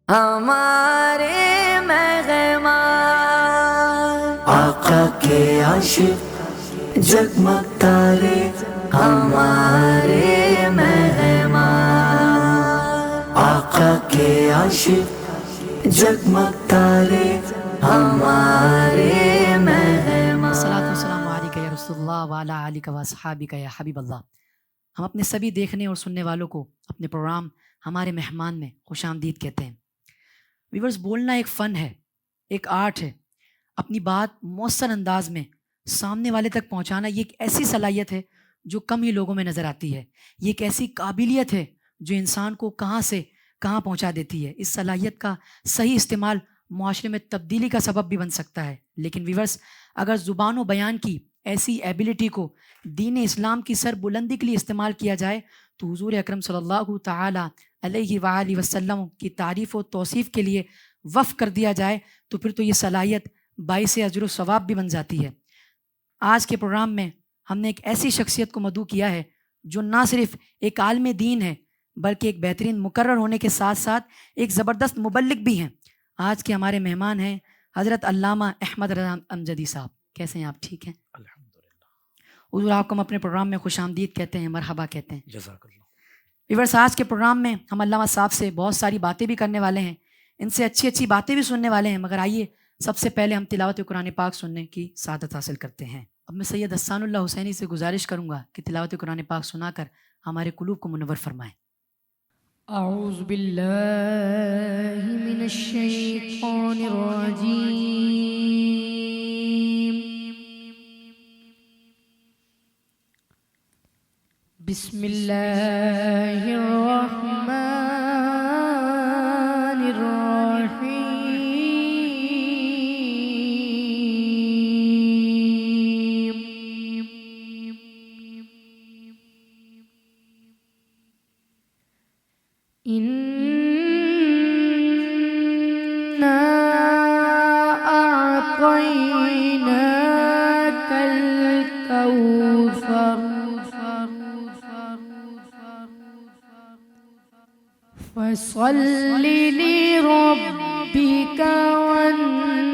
ہمارے مہمان آقا کے عاشق جگمگ تارے، ہمارے مہمان آقا کے عاشق جگمگ تارے، ہمارے مہمان۔ الصلاۃ والسلام علیک یا رسول اللہ وعلی آلک و اصحابک یا حبیب اللہ۔ ہم اپنے سبھی دیکھنے اور سننے والوں کو اپنے پروگرام ہمارے مہمان میں خوش آمدید کہتے ہیں۔ ویورز، بولنا ایک فن ہے، ایک آرٹ ہے۔ اپنی بات مؤثر انداز میں سامنے والے تک پہنچانا یہ ایک ایسی صلاحیت ہے جو کم ہی لوگوں میں نظر آتی ہے۔ یہ ایک ایسی قابلیت ہے جو انسان کو کہاں سے کہاں پہنچا دیتی ہے۔ اس صلاحیت کا صحیح استعمال معاشرے میں تبدیلی کا سبب بھی بن سکتا ہے۔ لیکن ویورز، اگر زبان و بیان کی ایسی ایبلٹی کو دین اسلام کی سر بلندی کے لیے استعمال کیا جائے تو حضور اکرم صلی اللہ تعالی علیہ وآلہ وسلم کی تعریف و توصیف کے لیے وقف کر دیا جائے تو پھر تو یہ صلاحیت باعث اجر و ثواب بھی بن جاتی ہے۔ آج کے پروگرام میں ہم نے ایک ایسی شخصیت کو مدعو کیا ہے جو نہ صرف ایک عالم دین ہے بلکہ ایک بہترین مقرر ہونے کے ساتھ ساتھ ایک زبردست مبلغ بھی ہیں۔ آج کے ہمارے مہمان ہیں حضرت علامہ احمد رضا امجدی صاحب۔ کیسے ہیں آپ؟ ٹھیک ہیں الحمدللہ۔ حضور، آپ کو ہم اپنے پروگرام میں خوش آمدید کہتے ہیں، مرحبا کہتے ہیں۔ جزاک اللہ۔ ویورس، آج کے پروگرام میں ہم علامہ صاحب سے بہت ساری باتیں بھی کرنے والے ہیں، ان سے اچھی اچھی باتیں بھی سننے والے ہیں، مگر آئیے سب سے پہلے ہم تلاوت قرآن پاک سننے کی سعادت حاصل کرتے ہیں۔ اب میں سید حسان اللہ حسینی سے گزارش کروں گا کہ تلاوت قرآن پاک سنا کر ہمارے قلوب کو منور فرمائیں۔ اعوذ باللہ من الشیطان الرجیم، بسم اللہ الرحمن الرحیم۔ إِنَّا أَعْطَيْنَاكَ الْكَوْثَرَ فَصَلِّ لِرَبِّكَ وَانْحَرْ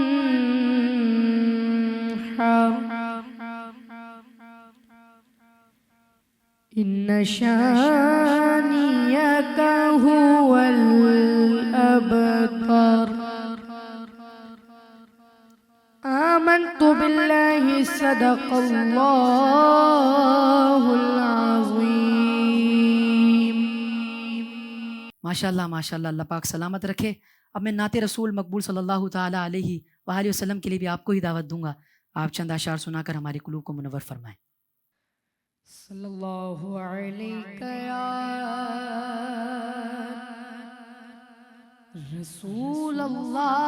إِنَّ شَانِئَكَ هُوَ الْأَبْتَرُ۔ آمنت باللہ، صدق اللہ العظیم۔ ماشاء اللہ ماشاء اللہ، اللہ پاک سلامت رکھے۔ اب میں نعت رسول مقبول صلی اللہ تعالیٰ علیہ وآلہ وسلم کے لیے بھی آپ کو ہی دعوت دوں گا۔ آپ چند اشعار سنا کر ہمارے قلوب کو منور فرمائیں۔ صلی اللہ علیہ یا رسول اللہ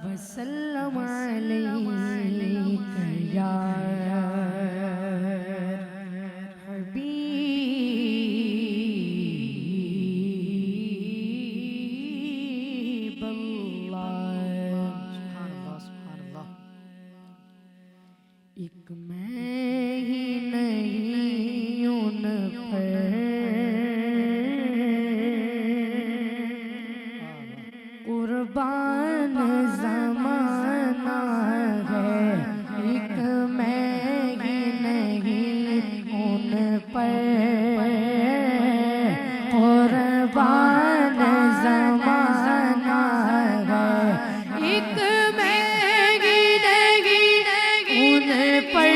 وسلم علیک یا حبیب اللہ۔ سبحان اللہ سبحان اللہ۔ ایک میں ہی نہیں ان پہ قربان زمانہ ہے، ایک میں ہی نہیں ان پہ قربان زمانہ ہے، ایک میں ہی نہیں ان پر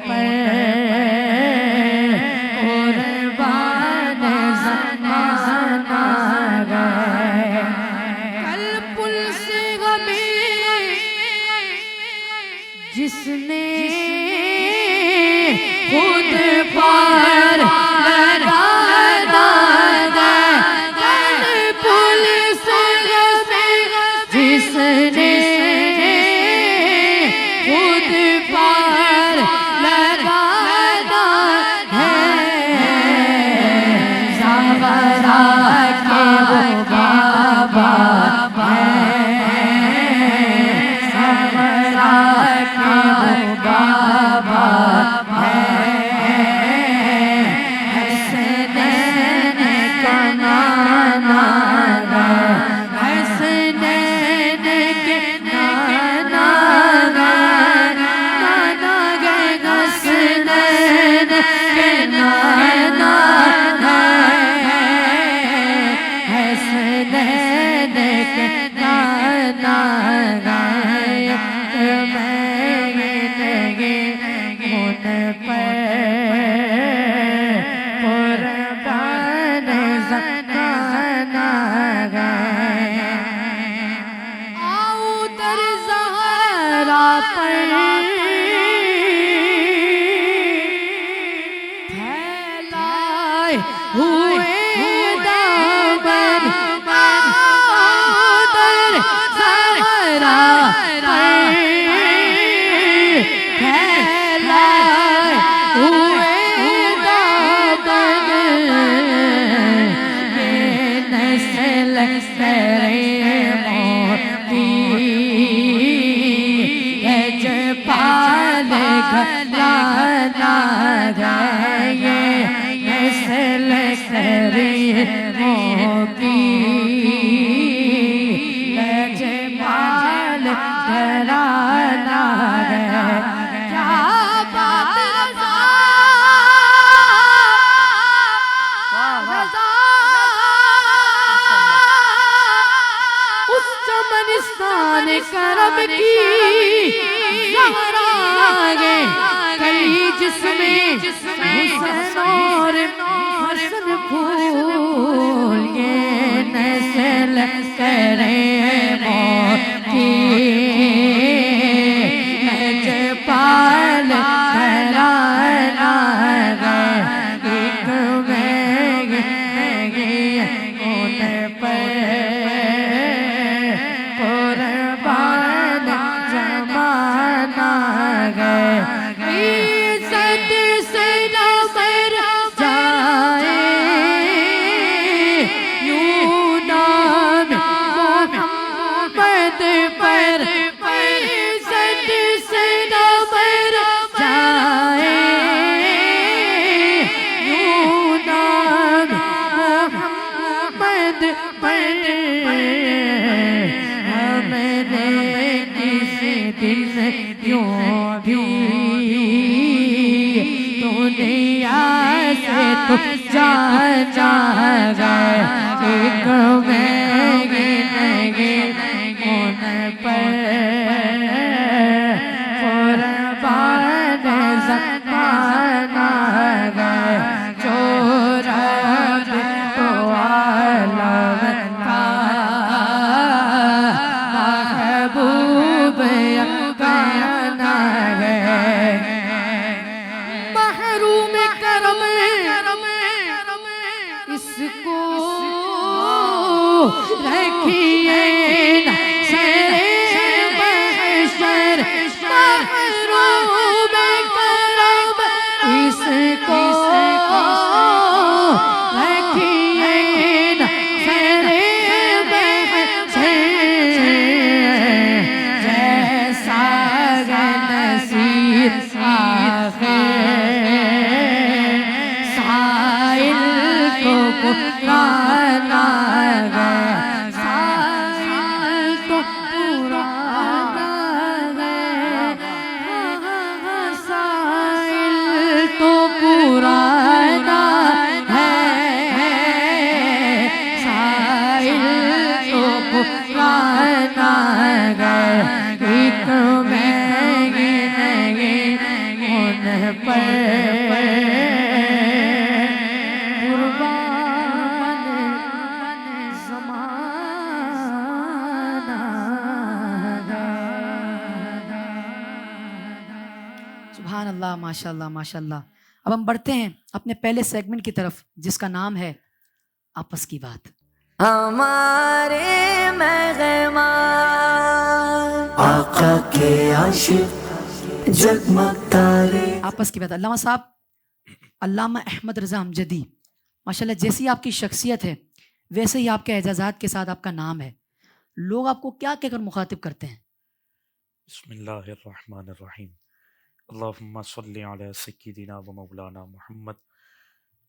پر قربان زمانہ گئے کل پل سے غمی جس نے خود پار لگانا گئے کل پل سے غمی جس نے خود پار لگانا ہے زاورا کے وہ بابا زاورا کے وہ بابا حسنین کا نانا حسنین کے نانا نانا گئے حسنین کے نانا حسنین کے نانا ان پر قربان زمانہ گئے آؤ در زہرا پر پھیلائے ہوئے دامن آؤ در زہرا پر پھیلائے ہوئے دامن یہ نسل سرے موتی یجپال گھرانا گئے یہ نسل سرے موتی یجپال گھرانا گئے کیا بات رضا رضا اس چمنستان کرم کی زہرا گئے کلی جس میں حسن اور حسن پھول یہ نسل کرے موتی یجپال گھرانا گئے ایک میں ان پر قربان زمانہ گئے عزت سے نہ مر جائے یوں نام محمد پر عزت سے نہ مر جائے یوں نام محمد پر ہم نے کسی دن یوں بھی دنیا سے تو جانا گئے ایک میں ان پر قربان زمانہ گئے جو رب تو عالم کا محبوب یگانہ گئے محروم کرم اس کو رکھیے نا شرے محشر محروم کرم اس کو رکھیے نا شرے محشر جیسا نصیر آخر سائل کو پکارنا گئے سائل سبحان اللہ، ماشاء اللہ ماشاء اللہ. اب ہم بڑھتے ہیں اپنے پہلے سیگمنٹ کی طرف جس کا نام ہے آپس کی بات. ہمارے مہمان آقا کے عاشق جگمگ تارے. آپس کی بات. علامہ صاحب علامہ احمد رضا امجدی، ماشاءاللہ جیسی آپ کی شخصیت ہے ویسے ہی آپ کے اعزازات کے ساتھ آپ کا نام ہے. لوگ آپ کو کیا کہہ کر مخاطب کرتے ہیں؟ بسم اللہ الرحمن الرحیم. اللہم صلی علی سیدنا و مولانا محمد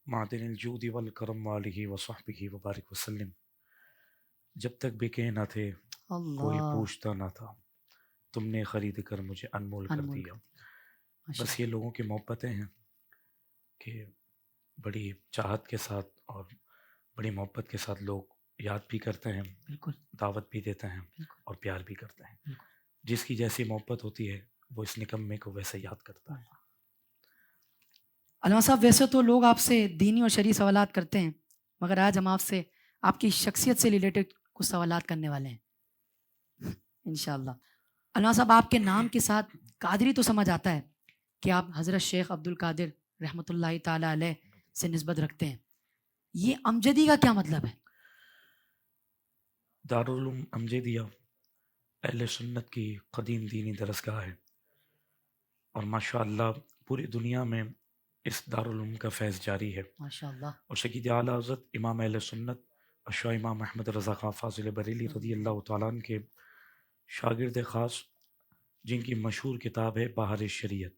معدن الجود والکرم والہ وصحبہ وبارک وسلم. جب تک بکے نہ تھے کوئی اللہ پوچھتا نہ تھا، تم نے خرید کر مجھے انمول کر انمول دیا. ماشاء بس یہ لوگوں کی محبتیں ہیں کہ بڑی چاہت کے ساتھ اور بڑی محبت کے ساتھ لوگ یاد بھی کرتے ہیں، بالکل دعوت بھی دیتے ہیں بالکل اور پیار بھی کرتے ہیں. بالکل. جس کی جیسی محبت ہوتی ہے وہ اس نکمے کو ویسے یاد کرتا ہے. علامہ صاحب ویسے تو لوگ آپ سے دینی اور شرعی سوالات کرتے ہیں، مگر آج ہم آپ سے آپ کی شخصیت سے ریلیٹڈ کچھ سوالات کرنے والے ہیں انشاءاللہ. علامہ صاحب آپ کے نام کے ساتھ قادری تو سمجھ آتا ہے کہ آپ حضرت شیخ عبد القادر رحمۃ اللہ تعالی علیہ سے نسبت رکھتے ہیں. یہ امجدی کا کیا مطلب ہے؟ دارالعلوم امجدیہ اہل سنت کی قدیم دینی درسگاہ ہے، اور ماشاء اللہ پوری دنیا میں اس دارالعلوم کا فیض جاری ہے. ماشاء اللہ اور سید اعلیٰ حضرت امام اہل سنت اشرا امام احمد رضا خان فاضل بریلی رضی اللہ تعالیٰ عنہ کے شاگرد خاص، جن کی مشہور کتاب ہے بہار شریعت،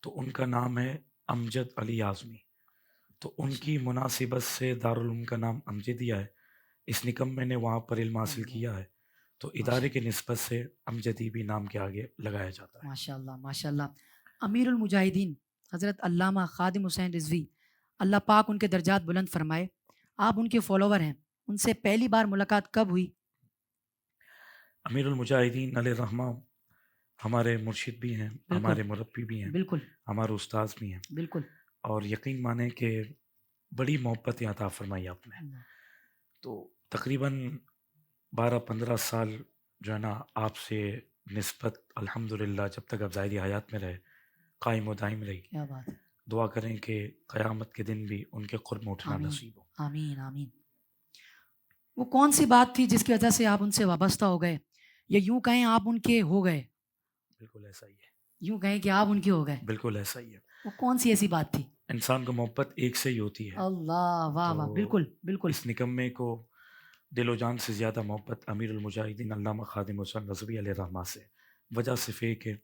تو ان کا نام ہے امجد علی اعظمی. تو ان کی مناسبت سے دارالعلوم کا نام امجدیہ ہے. اس نکمے نے وہاں پر علم حاصل کیا ہے، تو ادارے کی نسبت سے امجدی بھی نام کے آگے لگایا جاتا ہے. ماشاء اللہ ماشاء اللہ. امیر المجاہدین حضرت علامہ خادم حسین رضوی اللہ پاک ان کے درجات بلند فرمائے، آپ ان کے فالوور ہیں، ان سے پہلی بار ملاقات کب ہوئی؟ امیر المجاہدین علیہ رحمہ ہمارے مرشد بھی ہیں، ہمارے مربی بھی ہیں، بالکل ہمارے استاذ بھی ہیں، بالکل. اور یقین مانیں کہ بڑی محبت عطا فرمائی آپ نے. تو تقریباً 12-15 سال جو ہے نا آپ سے نسبت الحمدللہ جب تک آپ ظاہری حیات میں رہے قائم و دائم رہی. کیا بات ہے. دعا کریں کہ قیامت کے دن بھی ان کے قرب میں اٹھنا آمین نصیب ہو. آمین آمین. وہ کون سی بات تھی جس کی وجہ سے آپ ان سے وابستہ ہو گئے، یا یوں کہیں آپ ان کے ہو گئے؟ بالکل ایسا ہی ہے. یوں کہیں کہ آپ ان کے ہو گئے. بالکل ایسا ہی ہے. وہ کون سی ایسی بات تھی؟ انسان کو محبت ایک سے ہی ہوتی ہے. اللہ واہ واہ. تو بالکل بالکل. اس نکمے کو دل و جان سے زیادہ محبت امیر المجاہدین علامہ خادم حسین رضوی علیہ رحمہ سے وجہ صرف ایک ہے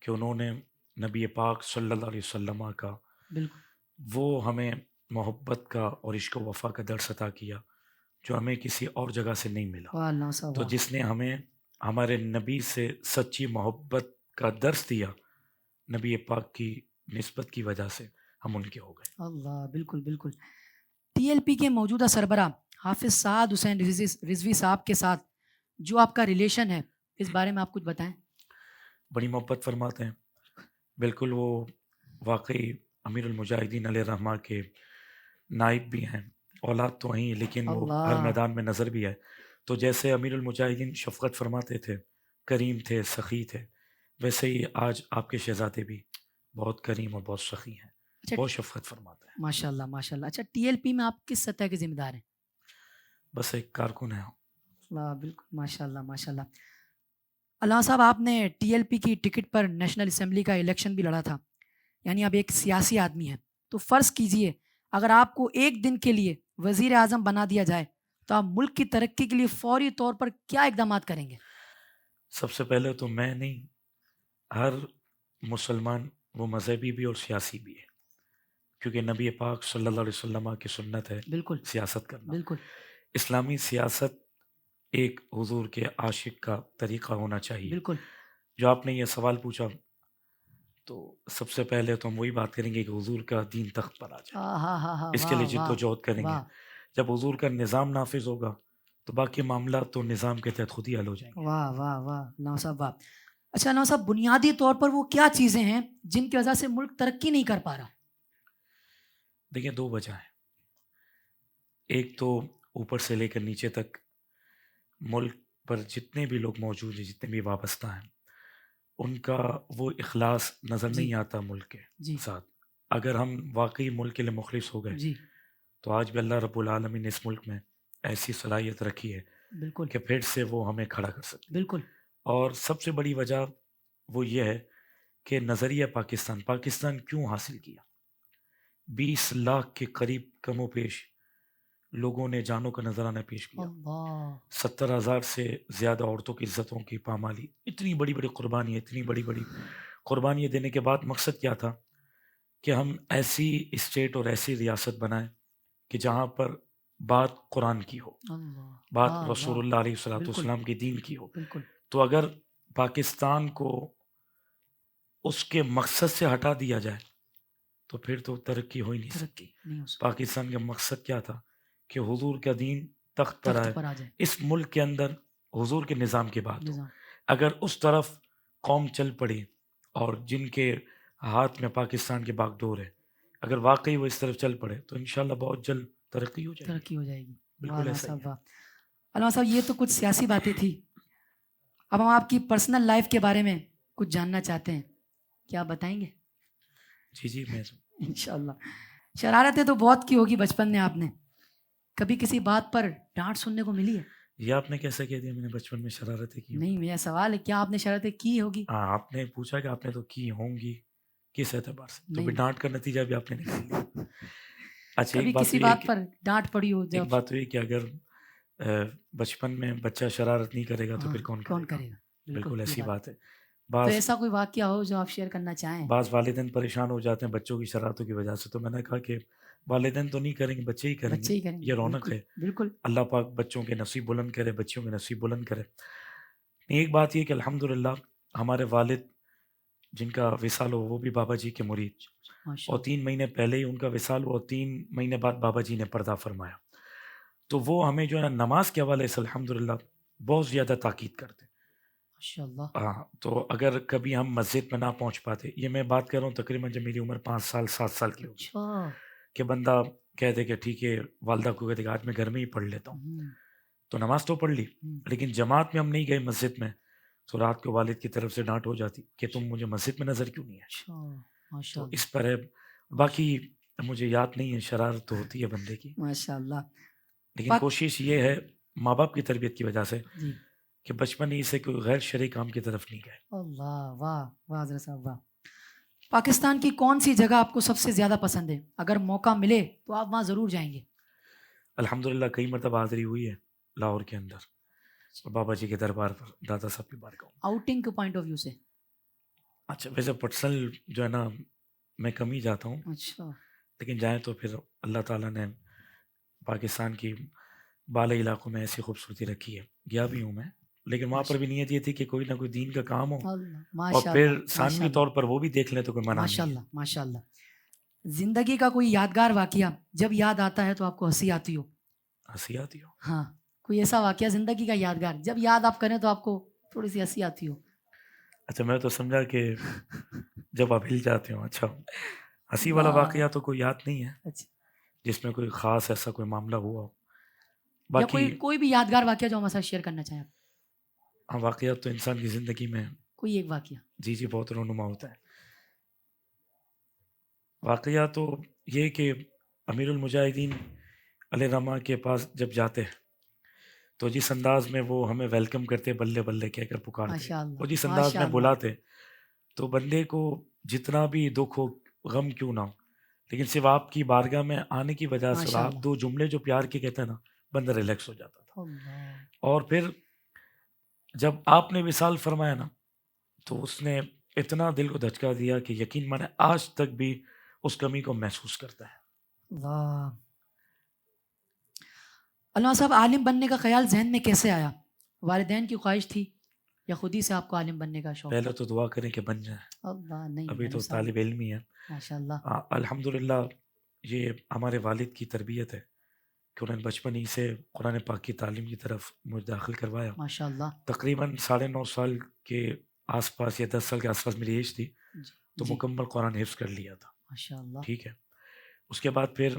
کہ انہوں نے نبی پاک صلی اللہ علیہ وسلم کا بالکل وہ ہمیں محبت کا اور عشق و وفا کا درس عطا کیا جو ہمیں کسی اور جگہ سے نہیں ملا. واہ اللہ صاحب. تو جس نے ہمیں ہمارے نبی سے سچی محبت کا درس دیا، نبی پاک کی نسبت کی وجہ سے ہم ان کے ہو گئے. اللہ بالکل بالکل. ٹی ایل پی کے موجودہ سربراہ حافظ سعد حسین رضوی صاحب کے ساتھ جو آپ کا ریلیشن ہے اس بارے میں آپ کچھ بتائیں. بڑی محبت فرماتے ہیں. بالکل وہ واقعی امیر المجاہدین علیہ رحمہ کے نائب بھی ہیں، اولاد تو ہیں لیکن وہ ہر میدان میں نظر بھی ہے. تو جیسے امیر المجاہدین شفقت فرماتے تھے، کریم تھے، سخی تھے، ویسے ہی آج آپ کے شہزادے بھی بہت کریم اور بہت سخی ہیں، بہت شفقت فرماتے ہیں. ماشاء اللہ ماشاء اللہ. اچھا ٹی ایل پی میں آپ کس سطح کے ذمہ دار ہیں؟ بس ایک کارکن ہے. اللہ بالکل ماشاء اللہ ماشاء اللہ. علامہ صاحب آپ نے ٹی ایل پی کی ٹکٹ پر نیشنل اسمبلی کا الیکشن بھی لڑا تھا، یعنی آپ ایک سیاسی آدمی ہیں. تو فرض کیجئے اگر آپ کو ایک دن کے لیے وزیر اعظم بنا دیا جائے تو آپ ملک کی ترقی کے لیے فوری طور پر کیا اقدامات کریں گے؟ سب سے پہلے تو میں نہیں، ہر مسلمان وہ مذہبی بھی اور سیاسی بھی ہے، کیونکہ نبی پاک صلی اللہ علیہ وسلم کی سنت ہے بالکل سیاست کرنا. بالکل اسلامی سیاست ایک حضور کے عاشق کا طریقہ ہونا چاہیے. بالکل. جو آپ نے یہ سوال پوچھا تو سب سے پہلے تو ہم وہی بات کریں گے کہ حضور کا دین تخت پر آ جائے، اس کے لیے جد و جہد کریں گے. جب حضور کا نظام نافذ ہوگا تو باقی معاملات تو نظام کے تحت خود ہی حل ہو جائیں گے. واہ واہ واہ علامہ صاحب واہ. اچھا علامہ صاحب بنیادی طور پر وہ کیا چیزیں ہیں جن کی وجہ سے ملک ترقی نہیں کر پا رہا؟ دیکھیں 2 وجہ ہیں. ایک تو اوپر سے لے کر نیچے تک ملک پر جتنے بھی لوگ موجود ہیں، جتنے بھی وابستہ ہیں، ان کا وہ اخلاص نظر جی نہیں آتا ملک کے جی ساتھ. اگر ہم واقعی ملک کے لیے مخلص ہو گئے جی تو آج بھی اللہ رب العالمین نے اس ملک میں ایسی صلاحیت رکھی ہے بالکل کہ پھر سے وہ ہمیں کھڑا کر سکتے. بالکل اور سب سے بڑی وجہ وہ یہ ہے کہ نظریہ پاکستان کیوں حاصل کیا. 20 لاکھ کے قریب کم و بیش لوگوں نے جانوں کا نذرانہ پیش کیا. اللہ 70,000 سے زیادہ عورتوں کی عزتوں کی پامالی. اتنی بڑی بڑی قربانیاں دینے کے بعد مقصد کیا تھا کہ ہم ایسی اسٹیٹ اور ایسی ریاست بنائیں کہ جہاں پر بات قرآن کی ہو، اللہ بات واہ رسول واہ اللہ علیہ الصلوۃ بالکل والسلام کی دین کی ہو. بالکل تو اگر پاکستان کو اس کے مقصد سے ہٹا دیا جائے تو پھر تو ترقی ہو ہی نہیں سکتی. ترقی نہیں ہو سکتی. پاکستان کا مقصد کیا تھا کہ حضور کا دین تخت پر تخت آئے. پر آ جائے اس ملک کے اندر حضور کے نظام کی بات ہو. نظام اگر اس طرف قوم چل پڑی اور جن کے ہاتھ میں پاکستان کے باغ ڈور ہے، اگر واقعی وہ اس طرف چل پڑے تو انشاءاللہ بہت جلد ترقی ہو جائے گی. ترقی ہو جائے گی. واہ بالکل علامہ ایسا ہی صاحب ہے. واہ. علامہ صاحب یہ تو کچھ سیاسی باتیں تھی. اب ہم آپ کی پرسنل لائف کے بارے میں کچھ جاننا چاہتے ہیں، کیا آپ بتائیں گے؟ جی میں انشاءاللہ. شرارتیں تو بہت کی ہوگی بچپن میں آپ نے، کبھی کسی بات پر ڈانٹ سننے کو ملی ہے؟ یہ آپ نے کیسے کہہ دیا میں نے بچپن میں شرارتیں کی؟ نہیں میرا سوال ہے کیا آپ نے شرارتیں کی ہوگی؟ ہاں آپ نے پوچھا کہ آپ نے تو کی ہوں گی، کس اعتبار سے؟ تو نہیں. بھی ڈانٹ کا نتیجہ بھی آپ نے نکال لیا. اچھا کبھی ایک بات کسی تو یہ بات پر ڈانٹ پڑی ہو جب؟ ایک بات تو یہ کہ اگر بچپن میں بچہ شرارت نہیں کرے گا تو ہاں، پھر کون کون کرے گا؟ کرے گا؟ بالکل یہ ایسی بات ہے. تو بعض ایسا کوئی واقعہ ہو جو آپ شیئر کرنا چاہیں؟ بعض والدین پریشان ہو جاتے ہیں بچوں کی شرارتوں کی وجہ سے. تو میں نے کہا کہ والدین تو نہیں کریں گے، بچے ہی کریں بچے ہی گے. کریں گے. یہ رونق بالکل ہے. بالکل اللہ پاک بچوں کے نصیب بلند کرے، بچیوں کے نصیب بلند کرے. ایک بات یہ کہ الحمدللہ ہمارے والد جن کا وصال ہو وہ بھی بابا جی کے مرید، ماشاء اور اللہ. 3 مہینے پہلے ہی ان کا وصال ہوا اور 3 مہینے بعد بابا جی نے پردہ فرمایا. تو وہ ہمیں جو ہے نا نماز کے حوالے سے الحمدللہ بہت زیادہ تاکید کرتے. ماشاء اللہ. ہاں تو اگر کبھی ہم مسجد میں نہ پہنچ پاتے، یہ میں بات کر رہا ہوں تقریباً جب میری عمر 5 سال 7 سال کی ہوگی، اچھا. کہ بندہ کہہ دے کہ ٹھیک ہے، والدہ کو کہتے کہ آج میں گھر میں ہی پڑھ لیتا ہوں. تو نماز تو پڑھ لی، لیکن جماعت میں ہم نہیں گئے مسجد میں تو رات کو والد کی طرف سے ڈانٹ ہو جاتی کہ تم مجھے مسجد میں نظر کیوں نہیں ہے. اچھا ماشاء تو اللہ. اس پر ہے. باقی مجھے یاد نہیں ہے، شرارت تو ہوتی ہے بندے کی، ماشاء اللہ. لیکن کوشش یہ ہے ماں باپ کی تربیت کی وجہ سے جی کہ بچپن ہی سے کوئی غیر شرعی کام کی طرف نہیں گئے. اللہ واہ واہ حضرت صاحب واہ. پاکستان کی کون سی جگہ آپ کو سب سے زیادہ پسند ہے؟ اگر موقع ملے تو آپ وہاں ضرور جائیں گے. الحمدللہ کئی مرتبہ حاضری ہوئی ہے لاہور کے اندر بابا جی کے دربار پر، دادا صاحب کی بارگاہ. آؤٹنگ کے پوائنٹ آف ویو سے؟ اچھا ویسے پرسنل جو ہے نا میں کم ہی جاتا ہوں، اچھا لیکن جائیں تو پھر اللہ تعالیٰ نے پاکستان کی بالائی علاقوں میں ایسی خوبصورتی رکھی ہے. گیا بھی ہوں میں، لیکن وہاں پر بھی نیت یہ تھی کہ کوئی نہ کوئی دین کا کام ہو اللہ اور ماشاء پھر اللہ ثانوی طور پر وہ بھی دیکھ لیں تو کوئی منع ماشاء نہیں ہے. اللہ ماشاء اللہ. زندگی کا کوئی یادگار واقعہ جب یاد آتا ہے تو آپ کو ہنسی آتی ہو؟ ہنسی آتی ہو؟ ہاں کوئی ایسا واقعہ زندگی کا یادگار جب یاد آپ کریں تو آپ کو تھوڑی سی ہنسی آتی ہو؟ اچھا میں تو سمجھا کہ جب آپ ہل جاتے ہو. اچھا ہنسی والا واقعہ تو کوئی یاد نہیں ہے اچھا جس میں کوئی خاص ایسا کوئی معاملہ ہوا ہو. یا باقی کوئی بھی یادگار واقعہ جو ہمارے ساتھ شیئر کرنا چاہیں آپ؟ ہاں واقعات تو انسان کی زندگی میں کوئی ایک واقعہ. جی بہت رونما ہوتا ہے. واقعہ تو یہ کہ امیر المجاہدین علیہ رحمہ کے پاس جب جاتے ہیں تو جس انداز میں وہ ہمیں ویلکم کرتے، بلے بلے کہہ کر پکارتے، ماشاء اللہ اور جس انداز میں بلاتے، تو بندے کو جتنا بھی دکھ ہو غم کیوں نہ ہو، لیکن صرف آپ کی بارگاہ میں آنے کی وجہ سے آپ 2 جملے جو پیار کے کہتے ہیں نا، بندہ ریلیکس ہو جاتا تھا. اور پھر جب آپ نے وصال فرمایا نا تو اس نے اتنا دل کو دھچکا دیا کہ یقین مانے آج تک بھی اس کمی کو محسوس کرتا ہے. واہ. علامہ صاحب عالم بننے کا خیال ذہن میں کیسے آیا؟ والدین کی خواہش تھی یا خود ہی سے آپ کو عالم بننے کا شوق؟ پہلے تو دعا کریں کہ بن جائیں. اللہ نہیں ابھی تو طالب علم ہی ہے. ماشاء اللہ. الحمدللہ یہ ہمارے والد کی تربیت ہے کہ انہوں نے بچپن ہی سے قرآن پاک کی تعلیم کی طرف مجھے داخل کروایا. ماشاء اللہ. تقریباً 9.5 سال کے آس پاس یا 10 سال کے آس پاس میری ایج تھی تو مکمل قرآن حفظ کر لیا تھا. ماشاء اللہ. ٹھیک ہے. اس کے بعد پھر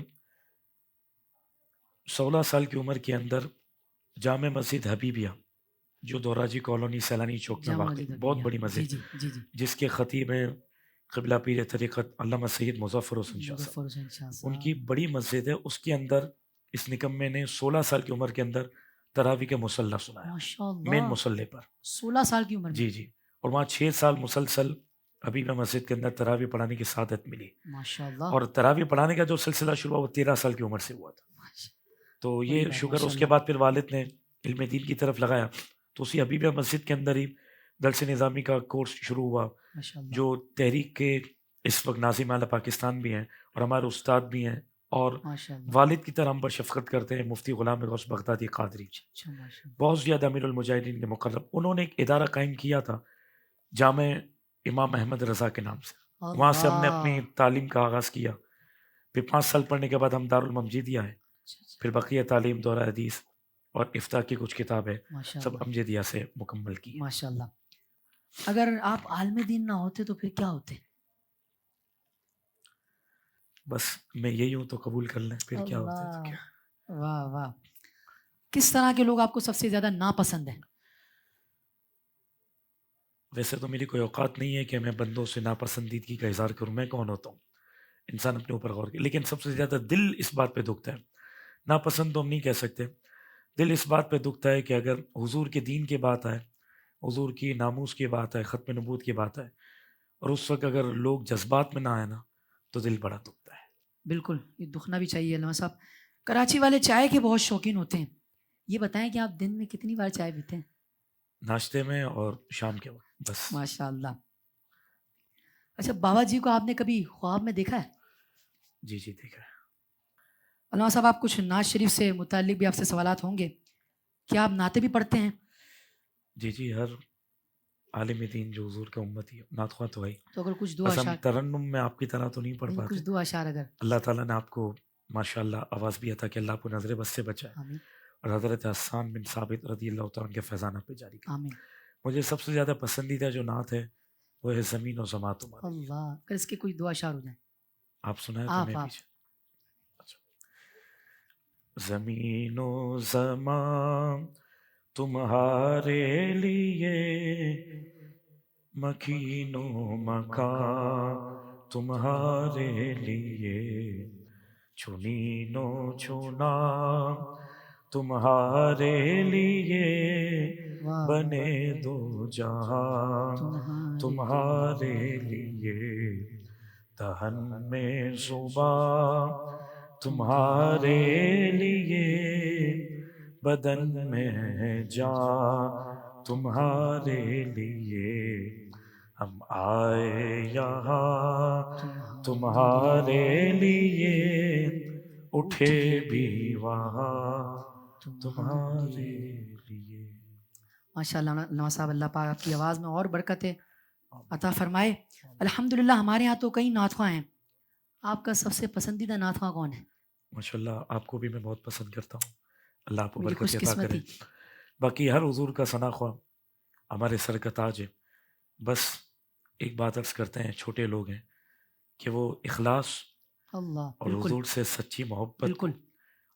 16 سال کی عمر کے اندر جامع مسجد حبیبیہ جو دوراجی کالونی سیلانی چوک میں جامع واقع، مسجد بہت الدنیا۔ بڑی مسجد، جی جی جی جس کے خطیب ہیں قبلہ پیر طریقت علامہ سید مظفر حسین شاہ صاحب۔ مظفر حسین شاہ ان صاحب۔ کی بڑی مسجد ہے، اس کے اندر اس نکمے نے 16 سال کی عمر کے اندر تراویح کے مصلی سنایا، ماشاء مین اللہ، مصلی پر۔ 16 سال کی عمر میں۔ جی جی، اور وہاں 6 سال مسلسل ابھی میں مسجد کے اندر تراویح پڑھانے کی سعادت ملی، ماشاء اللہ، اور تراویح پڑھانے کا جو سلسلہ شروع ہوا وہ 13 سال کی عمر سے ہوا تھا۔ تو بڑی یہ بات، شکر، ماشاء اس کے اللہ۔ بعد پھر والد نے علم دین کی طرف لگایا، تو اسی حبیبیہ مسجد کے اندر ہی درس نظامی کا کورس شروع ہوا، ماشاء اللہ، جو تحریک کے اس وقت ناظم اعلیٰ پاکستان بھی ہیں اور ہمارے استاد بھی ہیں، اور ماشاء اللہ، والد کی طرح ہم پر شفقت کرتے ہیں، مفتی غلام غوث بغدادی قادری، اچھا، ماشاء اللہ، بہت زیادہ امیر المجاہدین کے مقرب۔ انہوں نے ایک ادارہ قائم کیا تھا جامع امام احمد رضا کے نام سے، وہاں سے ہم نے اپنی اللہ، تعلیم کا آغاز کیا، پھر 5 سال پڑھنے کے بعد ہم دارالمجیدیہ ہیں، پھر بقیہ تعلیم دورہ حدیث اور افتاح کی کچھ کتابیں ماشاء سب اللہ، امجدیہ سے مکمل کی۔ ماشاء اللہ۔ اگر آپ عالم دین نہ ہوتے تو پھر کیا ہوتے؟ بس میں یہی ہوں تو قبول کر لیں، پھر کیا ہوتا ہے تو کیا۔ اللہ، واہ واہ، کس طرح کے لوگ آپ کو سب سے زیادہ ناپسند ہیں؟ ویسے تو میری کوئی اوقات نہیں ہے کہ میں بندوں سے ناپسندیدگی کا اظہار کروں، میں کون ہوتا ہوں، انسان اپنے اوپر غور کرے، لیکن سب سے زیادہ دل اس بات پہ دکھتا ہے، ناپسند تو ہم نہیں کہہ سکتے، دل اس بات پہ دکھتا ہے کہ اگر حضور کے دین کی بات آئے، حضور کی ناموس کی بات آئے، ختم نبوت کی بات آئے، اور اس وقت اگر لوگ جذبات میں نہ آئے نا تو دل بڑا دکھتا ہے۔ بالکل، یہ دکھنا بھی چاہیے۔ علامہ صاحب، کراچی والے چائے کے بہت شوقین ہوتے ہیں، یہ بتائیں کہ آپ دن میں کتنی بار چائے پیتے ہیں؟ ناشتے میں اور شام کے وقت بس۔ ماشاء اللہ۔ اچھا، بابا جی کو آپ نے کبھی خواب میں دیکھا ہے؟ جی جی دیکھا ہے۔ علامہ صاحب، آپ کچھ نعت شریف سے متعلق بھی آپ سے سوالات ہوں گے، کیا آپ نعتیں بھی پڑھتے ہیں؟ جی جی، ہر عالم دین جو حضور کا امتی ہے نعت خواہ تو ہے، تو اگر کچھ دو بس ہم اشعار، ترنم میں آپ کی طرح تو نہیں پڑھ پاتے، کچھ دو اشعار اگر۔ اللہ تعالیٰ نے آپ کو ماشاء اللہ آواز بھی عطا کہ اللہ آپ کو نظر بس سے بچائے، آمین اور حضرت حسان بن ثابت رضی اللہ تعالیٰ عنہ کے فیضان آپ پہ جاری کرے۔ آمین۔ مجھے سب سے زیادہ پسندیدہ جو نعت ہے وہ ہے زمین و زماں تمہاری۔ اللہ، اگر اس کے کچھ دو اشعار ہو جائیں۔ آپ سنائیں تو آپ میں آپ پیچھے۔ اچھا۔ زمین و زماں تمہارے لیے، مکین و مکان تمہارے لیے، چنین و چنا تمہارے لیے، واہ، بنے دو جہاں تمہارے لیے، دہن میں زباں تمہارے لیے، بدن میں جان تمہارے لیے، ہم آئے یہاں تمہارے لیے، اٹھے بھی وہاں تمہارے لیے۔ ماشاء اللہ علامہ صاحب، اللہ پاک آپ کی آواز میں اور برکتیں عطا فرمائے۔ الحمدللہ، ہمارے یہاں تو کئی نعت خواں ہیں، آپ کا سب سے پسندیدہ نعت خواں کون ہے؟ ماشاء اللہ، آپ کو بھی میں بہت پسند کرتا ہوں، اللہ آپ کو میری برکت خوش عطا کرے۔ قسمتی۔ باقی ہر حضور کا ثنا خواہ ہمارے سر کا تاج ہے، بس ایک بات عرض کرتے ہیں، چھوٹے لوگ ہیں، کہ وہ اخلاص اللہ، اور بالکل حضور سے سچی محبت بالکل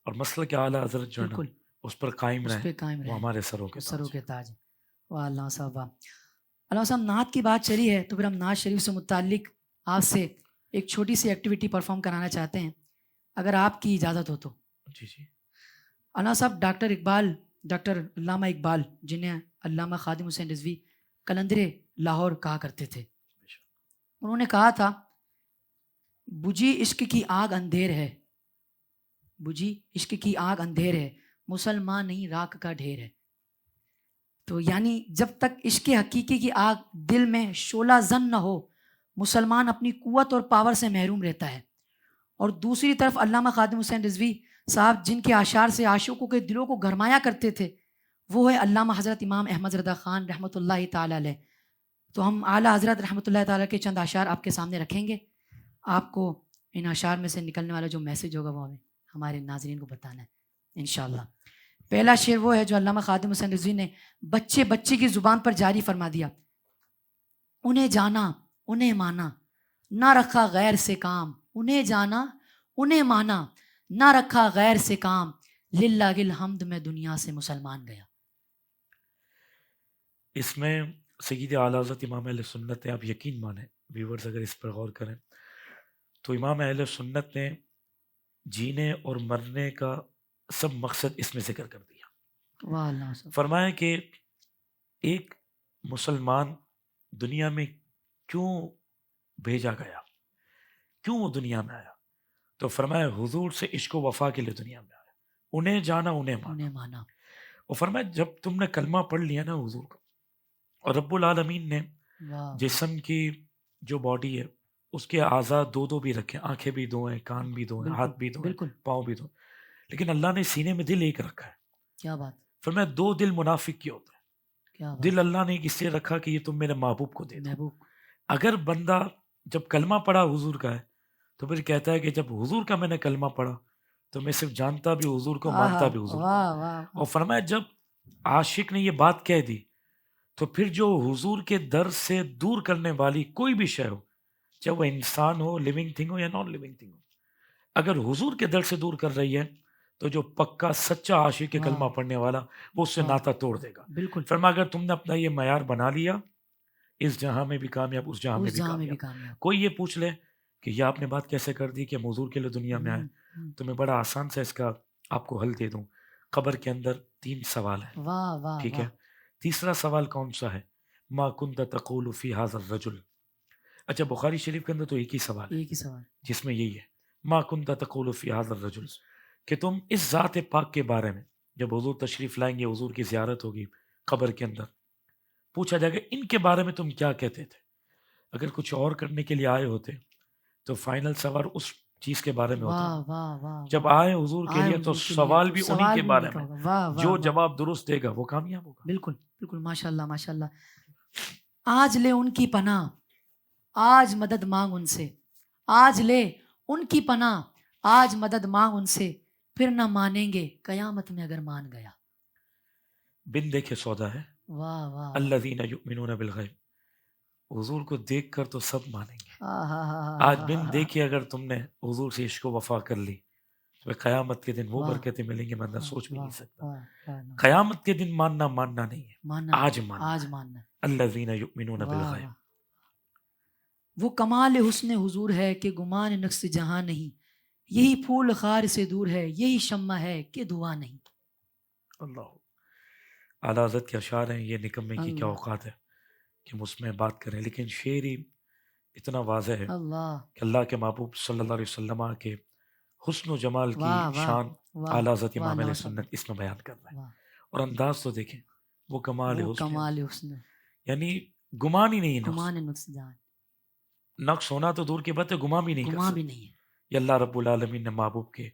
اور مسلک اعلیٰ حضرت جو ہے نا بالکل، اس پر قائم اس رہیں، پہ قائم وہ رہیں، ہمارے سروں کے سروں تاج کے ہیں۔ تاج۔ واہ علامہ صاحب، واہ۔ علامہ صاحب، نعت کی بات چلی ہے تو پھر ہم نعت شریف سے متعلق آپ سے ایک چھوٹی سی ایکٹیویٹی پرفارم کرانا چاہتے ہیں، اگر آپ کی اجازت ہو تو۔ جی جی۔ علامہ صاحب، ڈاکٹر علامہ اقبال، جنہیں علامہ خادم حسین رضوی قلندر لاہور کہا کرتے تھے، انہوں نے کہا تھا، بجھی عشق کی آگ اندھیر ہے، بجھی عشق کی آگ اندھیر ہے، مسلمان نہیں راکھ کا ڈھیر ہے۔ تو یعنی جب تک عشق حقیقی کی آگ دل میں شعلہ زن نہ ہو، مسلمان اپنی قوت اور پاور سے محروم رہتا ہے۔ اور دوسری طرف علامہ خادم حسین رضوی صاحب، جن کے اشعار سے عاشقوں کے دلوں کو گرمایا کرتے تھے، وہ ہے علامہ حضرت امام احمد رضا خان رحمۃ اللہ تعالی علیہ۔ تو ہم اعلیٰ حضرت رحمۃ اللہ تعالیٰ کے چند اشعار آپ کے سامنے رکھیں گے، آپ کو ان اشعار میں سے نکلنے والا جو میسج ہوگا وہ ہمارے ناظرین کو بتانا ہے انشاءاللہ۔ پہلا شعر وہ ہے جو علامہ خادم حسین رضوی نے بچے کی زبان پر جاری فرما دیا، انہیں جانا انہیں مانا نہ رکھا غیر سے کام، انہیں جانا انہیں مانا نہ رکھا غیر سے کام، للہ الحمد میں دنیا سے مسلمان گیا۔ اس میں سید اعلیٰ حضرت امام اہل سنت نے، آپ یقین مانیں ویورز اگر اس پر غور کریں تو امام اہل سنت نے جینے اور مرنے کا سب مقصد اس میں ذکر کر دیا. واہ اللہ صاحب. فرمایا کہ ایک مسلمان دنیا میں کیوں بھیجا گیا، کیوں وہ دنیا میں آیا، تو فرمایا حضور سے عشق و وفا کے لیے دنیا میں آیا، انہیں جانا انہیں مانا. انہیں مانا. اور فرمایا جب تم نے کلمہ پڑھ لیا نا حضور کا، اور رب العالمین نے واہ جسم کی جو باڈی ہے اس کے اعضاء دو دو بھی رکھے، آنکھیں بھی دو ہیں، کان بھی دو ہیں، بالکل، ہاتھ بھی دو ہیں، بالکل. پاؤں بھی دو، لیکن اللہ نے سینے میں دل ایک رکھا ہے. کیا بات، فرمایا دو دل منافق کی ہوتا ہے، کیا بات. دل اللہ نے اس لیے رکھا کہ یہ تم میرے محبوب کو دے دو. محبوب. اگر بندہ جب کلمہ پڑھا حضور کا ہے تو پھر کہتا ہے کہ جب حضور کا میں نے کلمہ پڑھا تو میں صرف جانتا بھی حضور کو، مانتا بھی حضور کو. واہ واہ. اور فرمایا جب عاشق نے یہ بات کہہ دی تو پھر جو حضور کے در سے دور کرنے والی کوئی بھی شے ہو، چاہے وہ انسان ہو، لیونگ تھنگ ہو یا نان لیونگ تھنگ ہو، اگر حضور کے در سے دور کر رہی ہے تو جو پکا سچا عاشق کے کلمہ پڑھنے والا وہ اس سے ناتا توڑ دے گا. بالکل. فرمایا اگر تم نے اپنا یہ معیار بنا لیا، اس جہاں میں بھی کامیاب، اس جہاں میں بھی کامیاب. کامیاب. کوئی یہ پوچھ لے کہ یہ آپ نے بات کیسے کر دی کہ ہم حضور کے لیے دنیا میں آئے، تو میں بڑا آسان سے اس کا آپ کو حل دے دوں. قبر کے اندر 3 سوال ہیں. واہ واہ. ٹھیک ہے. تیسرا سوال کون سا ہے؟ ما کنت تقول فی ھذا الرجل. اچھا بخاری شریف کے اندر تو ایک ہی سوال ہے ایک ہی سوال. جس میں یہی ہے ما کنت تقول فی ھذا الرجل، کہ تم اس ذات پاک کے بارے میں جب حضور تشریف لائیں گے، حضور کی زیارت ہوگی قبر کے اندر، پوچھا جائے گا ان کے بارے میں تم کیا کہتے تھے. اگر کچھ اور کرنے کے لیے آئے ہوتے تو فائنل سوال اس چیز کے بارے میں ہوتا. واہ واہ واہ. جب آئے حضور کے لیے تو سوال بھی انہی کے بارے میں. واہ واہ. جو جواب درست دے گا وہ کامیاب ہوگا. بالکل بالکل. ماشاء اللہ ماشاء اللہ. آج لے ان کی پناہ، آج مدد مانگ ان سے، آج لے ان کی پناہ، آج مدد مانگ ان سے، پھر نہ مانیں گے قیامت میں اگر مان گیا. بن دیکھے سودا ہے. واہ واہ. الذین یؤمنون بالغیب، حضور کو دیکھ کر تو سب مانیں گے. آج آج بن دیکھے اگر تم نے حضور سے عشق و وفا کر لی تو قیامت کے دن وہ واہ. برکتیں ملیں گے بندہ سوچ بھی نہیں سکتا. سکتا. قیامت کے دن ماننا نہیں ہے، ماننا آج ماننا. آج ماننا. الذین یؤمنون واہ بالغیب. واہ. وہ کمال حسن حضور ہے کہ گمان نقص جہاں نہیں، یہی پھول خار سے دور ہے، یہی شمع ہے کہ دعا نہیں. اللہ. اعلیٰ حضرت کے اشعار ہیں، یہ نکمے کی کیا اللہ. اوقات ہے کہ ہم اس میں بات کریں، لیکن شعر ہی اتنا واضح ہے اللہ. کہ اللہ کے محبوب صلی اللہ علیہ وسلم کے حسن و جمال کی واہ واہ. شان واہ. اعلیٰ حضرت امام واہ علیہ نواز سنت اس میں بیان کر رہے ہیں. واہ. اور انداز تو دیکھیں، وہ کمال وہ حسن، کمال حسن، یعنی گمان ہی نہیں ہے. گمان نقص جہاں، نقص ہونا تو دور کی بات ہے، گمان بھی نہیں کر گمان بھی سکتے. نہیں ہے. یہ اللہ رب العالمین نے محبوب کے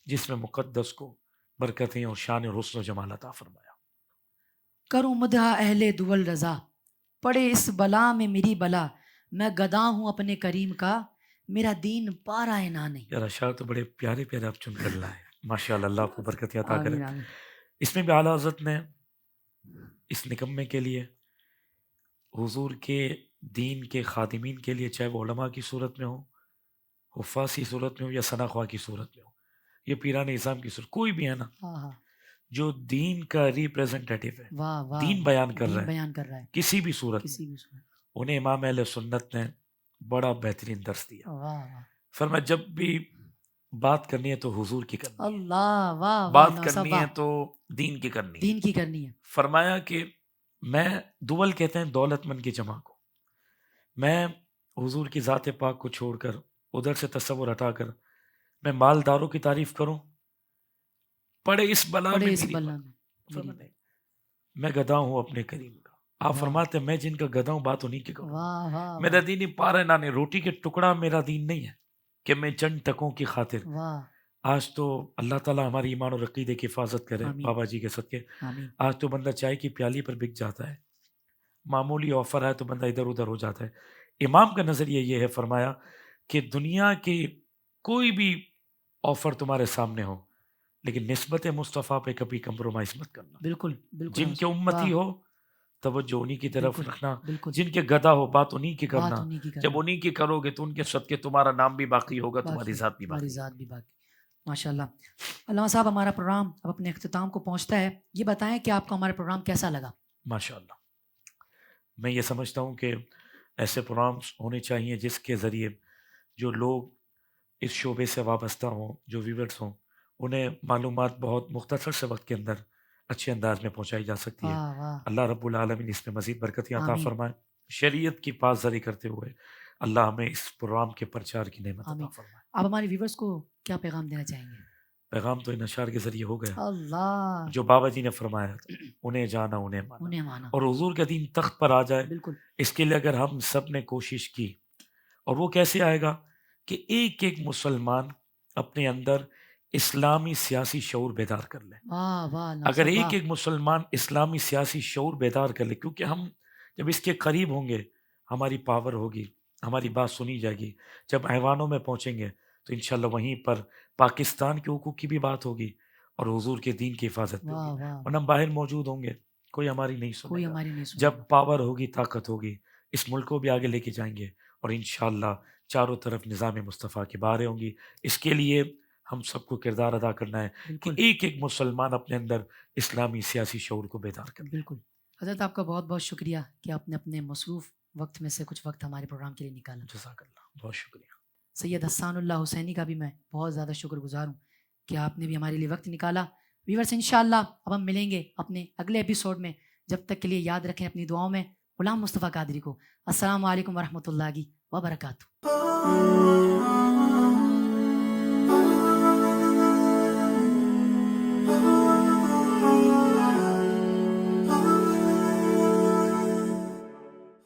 جسم مقدس کو برکتیں اور شان اور حسن و جمال عطا فرمایا. کروں مدح اہل دول رضا، پڑے اس بلا میں میری بلا، میں گدا ہوں اپنے کریم کا، میرا دین پارا ہے نہ نہیں. یار اشعار تو بڑے پیارے پیارے آپ چن کر لائے، ماشاء اللہ. اللہ آپ کو برکت عطا کرے. آمین آمین. اس میں بھی اعلیٰ حضرت نے اس نکمے کے لیے، حضور کے دین کے خادمین کے لیے، چاہے وہ علماء کی صورت میں ہو، حفاظ کی صورت میں ہو یا ثنا خواہ کی صورت میں ہو، یہ پیران اعظام کی صورت، کوئی بھی ہے نا ہاں ہاں. جو دین کا ریپریزنٹیٹو ہے، واہ واہ. دین بیان کر دین رہا ہے بیان کر رہا ہے کسی بھی صورت میں، کسی بھی صورت. انہیں امام اہل سنت نے بڑا بہترین درس دیا. واہ واہ. فرمایا جب بھی بات کرنی ہے تو حضور کی کرنی ہے، اللہ. واہ بات واہ. کرنی ہے تو دین کی کرنی ہے. دین کی کرنی ہے. فرمایا کہ میں دول کہتے ہیں دولت مند کی جمع کو، میں حضور کی ذات پاک کو چھوڑ کر، ادھر سے تصور ہٹا کر میں مالداروں کی تعریف کروں، پڑے اس بلا میں پڑے اس میری بلا بات. میں. فرمایا نہیں، میں گدا ہوں اپنے کریم کا. آپ واہ. فرماتے ہیں میں جن کا گدا ہوں بات انہیں کی کروں. واہ واہ. میرا دین ہی پارا نانے، روٹی کے ٹکڑا میرا دین نہیں ہے کہ میں چند ٹکوں کی خاطر. واہ. آج تو اللہ تعالیٰ ہماری ایمان اور عقیدے کی حفاظت کرے آمین. بابا جی کے صدقے. آمین. آج تو بندہ چائے کی پیالی پر بک جاتا ہے، معمولی آفر ہے تو بندہ ادھر ادھر ہو جاتا ہے. امام کا نظریہ یہ ہے، فرمایا کہ دنیا کی کوئی بھی آفر تمہارے سامنے ہو لیکن نسبت مصطفیٰ پہ کبھی کمپرومائز مت کرنا. بالکل بالکل. جن کے امتی واہ. ہو توجہ انہی کی طرف بالکل. رکھنا، بالکل. جن کے گدا ہو بات انہی کی بات کرنا. انہیں کی کرنا. جب انہی کی کرو گے تو ان کے صدقے تمہارا نام بھی باقی ہوگا، تمہاری باقی. ذات بھی ہماری باقی. ذات بھی باقی. ماشاء اللہ. علامہ صاحب ہمارا پروگرام اب اپنے اختتام کو پہنچتا ہے، یہ بتائیں کہ آپ کو ہمارا پروگرام کیسا لگا؟ ماشاء اللہ میں یہ سمجھتا ہوں کہ ایسے پروگرامس ہونے چاہیے جس کے ذریعے جو لوگ اس شعبے سے وابستہ ہوں، جو ویورز ہوں، انہیں معلومات بہت مختصر سے وقت کے اندر اچھے انداز میں پہنچائی جا سکتی ہے۔ واہ واہ، اللہ رب العالمین اس میں مزید برکتیں عطا آمین فرمائے، شریعت کی پاسداری کرتے ہوئے اللہ ہمیں اس پروگرام کے پرچار کی نعمت عطا آمین۔ فرمائے۔ آپ ہمارے ویورز کو کیا پیغام دینا چاہیں گے؟ پیغام تو ان اشعار کے ذریعے ہو گیا، اللہ، جو بابا جی نے فرمایا تھا، انہیں جانا انہیں مانا، انہیں مانا، اور حضور کا دین تخت پر آ جائے۔ بالکل اس کے لیے اگر ہم سب نے کوشش کی، اور وہ کیسے آئے گا کہ ایک ایک مسلمان اپنے اندر اسلامی سیاسی شعور بیدار کر لے۔ واہ واہ، اگر ناصر، ایک ایک مسلمان اسلامی سیاسی شعور بیدار کر لے، کیونکہ ہم جب اس کے قریب ہوں گے ہماری پاور ہوگی، ہماری بات سنی جائے گی۔ جب ایوانوں میں پہنچیں گے تو انشاءاللہ وہیں پر پاکستان کے حقوق کی بھی بات ہوگی اور حضور کے دین کی حفاظت بھی واہ ہوگی۔ واہ، اور ہم باہر موجود ہوں گے، کوئی ہماری نہیں کوئی سنے گا۔ ہماری نہیں سنے جب گا۔ پاور ہوگی، طاقت ہوگی، اس ملک کو بھی آگے لے کے جائیں گے، اور انشاءاللہ چاروں طرف نظام مصطفیٰ کی باریں ہوں گی۔ اس کے لیے ہم سب کو کردار ادا کرنا ہے کہ بالکل ایک ایک مسلمان اپنے اندر اسلامی سیاسی شعور کو بیدار کرے۔ بالکل۔ حضرت آپ کا بہت بہت شکریہ کہ آپ نے اپنے مصروف وقت میں سے کچھ وقت ہمارے پروگرام کے لیے نکالا۔ جزاک اللہ، بہت شکریہ۔ سید حسان اللہ حسینی کا بھی میں بہت زیادہ شکر گزار ہوں کہ آپ نے بھی ہمارے لیے وقت نکالا۔ ویورس انشاءاللہ اب ہم ملیں گے اپنے اگلے ایپیسوڈ میں، جب تک کے لیے یاد رکھیں اپنی دعاؤں میں غلام مصطفیٰ قادری کو۔ السلام علیکم ورحمۃ اللہ وبرکاتہ۔